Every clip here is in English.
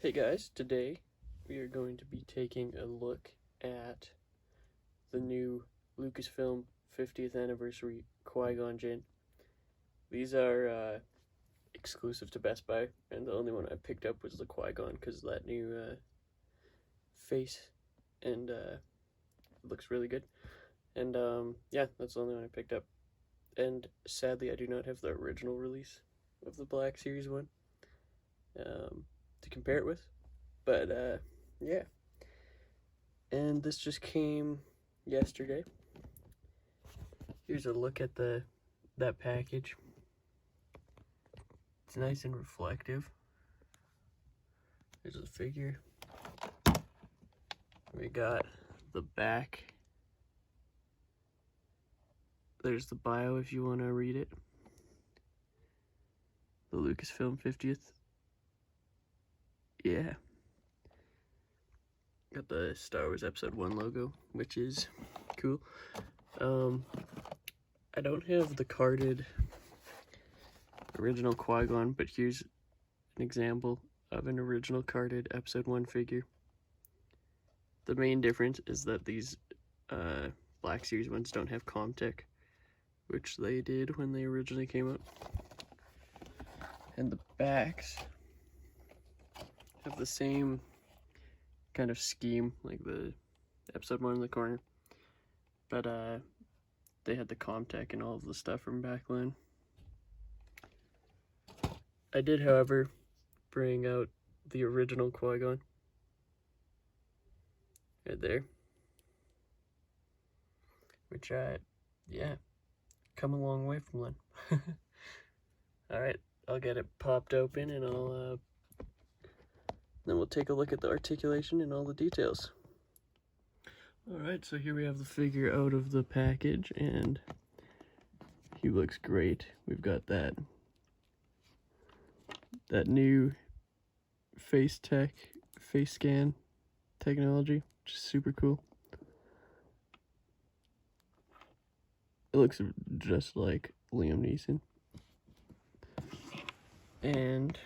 Hey guys, today we are going to be taking a look at the new Lucasfilm 50th anniversary Qui-Gon Jinn. These are exclusive to Best Buy, and the only one I picked up was the Qui-Gon because of that new face, and it looks really good. And yeah, that's the only one I picked up. And sadly, I do not have the original release of the Black Series one to compare it with. But yeah, and this just came yesterday. Here's a look at that package. It's nice and reflective. There's the figure. We got the back. There's the bio if you want to read it. The Lucasfilm 50th. Yeah. Got the Star Wars Episode 1 logo, which is cool. I don't have the carded original Qui-Gon, but here's an example of an original carded Episode 1 figure. The main difference is that these Black Series ones don't have Comtech, which they did when they originally came out. And the backs have the same kind of scheme, like the Episode 1 in the corner, but they had the Comtech and all of the stuff from back then. I did, however, bring out the original Qui-Gon right there, which yeah, come a long way from then. Alright, I'll get it popped open and then we'll take a look at the articulation and all the details. Alright, so here we have the figure out of the package, and he looks great. We've got that new face scan technology, which is super cool. It looks just like Liam Neeson. And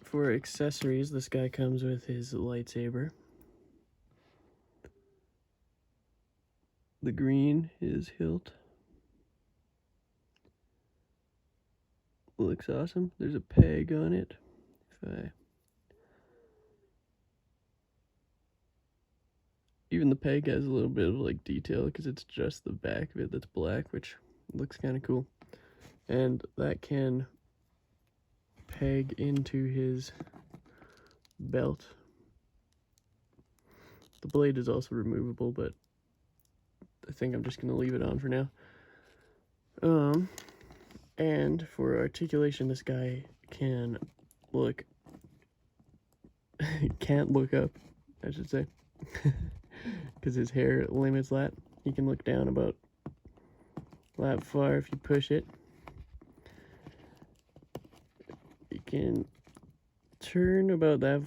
for accessories, this guy comes with his lightsaber. The green is hilt. Looks awesome. There's a peg on it. Even the peg has a little bit of like detail because it's just the back of it that's black, which looks kind of cool. And that can peg into his belt. The blade is also removable, but I think I'm just gonna leave it on for now. And for articulation, this guy can can't look up, I should say, because his hair limits that. He can look down about that far if you push it. He can turn about that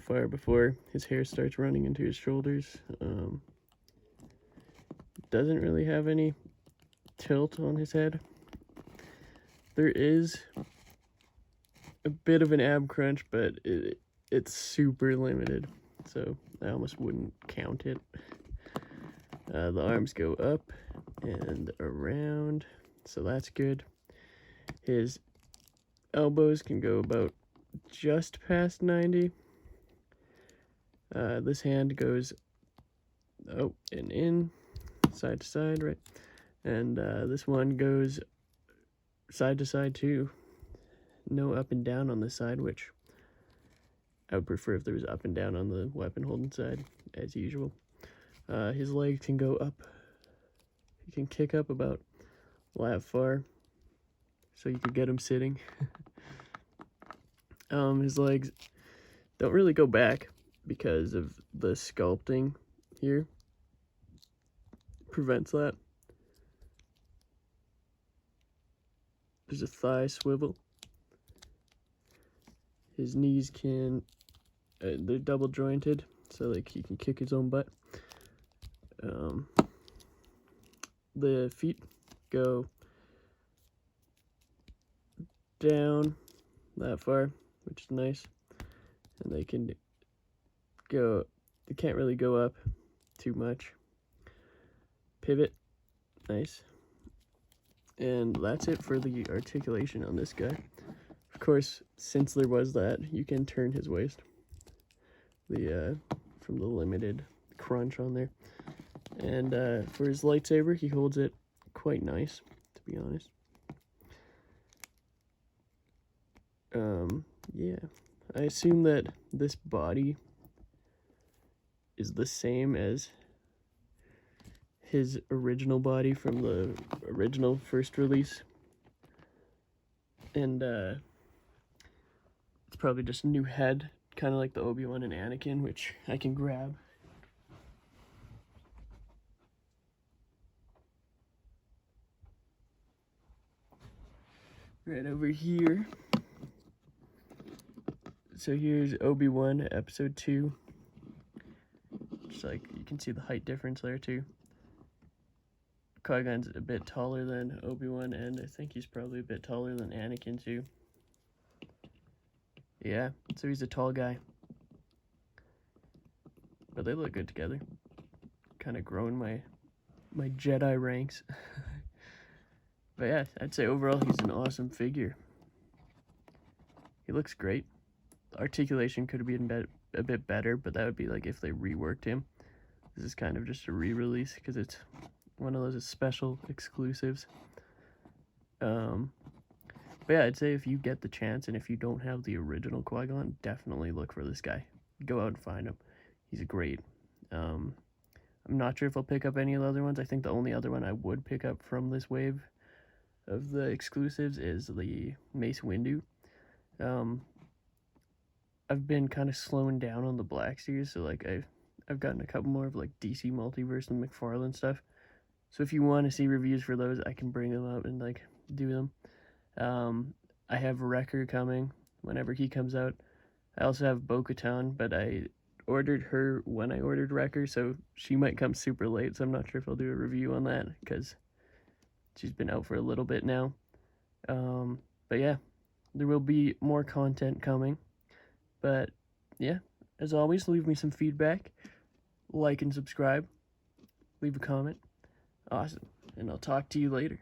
far before his hair starts running into his shoulders. Doesn't really have any tilt on his head. There is a bit of an ab crunch, but it's super limited, so I almost wouldn't count it. The arms go up and around, so that's good. His elbows can go about just past 90. This hand goes out and in, side to side, right? And this one goes side to side too. No up and down on this side, which I would prefer if there was up and down on the weapon holding side, as usual. His legs can go up. He can kick up about that far, so you could get him sitting. His legs don't really go back because of the sculpting here. Prevents that. There's a thigh swivel. His knees can, they're double jointed, so like he can kick his own butt. The feet go down that far, which is nice. And they can go, they can't really go up too much. Pivot, nice. And that's it for the articulation on this guy. Of course, since there was that, you can turn his waist. From the limited crunch on there. And for his lightsaber, he holds it quite nice, to be honest. Yeah, I assume that this body is the same as his original body from the original first release. And it's probably just a new head, kind of like the Obi-Wan and Anakin, which I can grab. Right over here. So here's Obi-Wan, episode 2. Just like, you can see the height difference there too. Qui-Gon's a bit taller than Obi-Wan, and I think he's probably a bit taller than Anakin too. Yeah, so he's a tall guy. But they look good together. Kind of growing my Jedi ranks. But yeah, I'd say overall he's an awesome figure. He looks great. The articulation could have been a bit better, but that would be like if they reworked him. This is kind of just a re-release because it's one of those special exclusives. But yeah, I'd say if you get the chance and if you don't have the original Qui-Gon, definitely look for this guy. Go out and find him. He's great. I'm not sure if I'll pick up any of the other ones. I think the only other one I would pick up from this wave of the exclusives is the Mace Windu. I've been kind of slowing down on the Black Series, so like I've gotten a couple more of like DC Multiverse and McFarlane stuff. So if you want to see reviews for those, I can bring them out and like do them. I have Wrecker coming whenever he comes out. I also have Bo-Katan, but I ordered her when I ordered Wrecker, so she might come super late, so I'm not sure if I'll do a review on that because she's been out for a little bit now. But yeah, there will be more content coming. But yeah, as always, leave me some feedback, like and subscribe, leave a comment. Awesome, and I'll talk to you later.